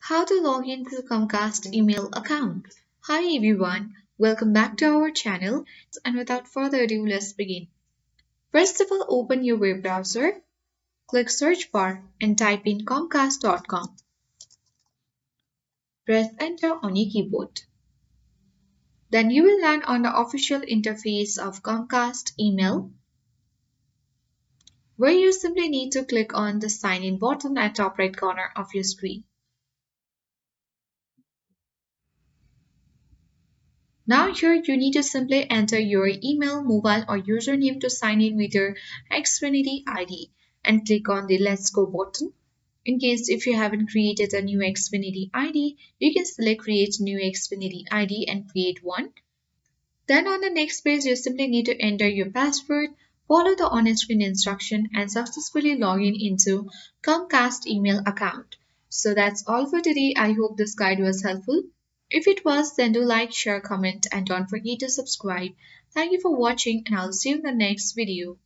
How to log into the Comcast email account. Hi everyone, welcome back to our channel. And without further ado, let's begin. First of all, open your web browser, click search bar and type in comcast.com. Press enter on your keyboard. Then you will land on the official interface of Comcast email, where you simply need to click on the sign in button at top right corner of your screen. Now here you need to simply enter your email, mobile or username to sign in with your Xfinity ID and click on the Let's Go button. In case if you haven't created a new Xfinity ID, you can select Create New Xfinity ID and create one. Then on the next page, you simply need to enter your password, follow the on-screen instruction and successfully log in into Comcast email account. So that's all for today. I hope this guide was helpful. If it was, then do like, share, comment and don't forget to subscribe. Thank you for watching and I'll see you in the next video.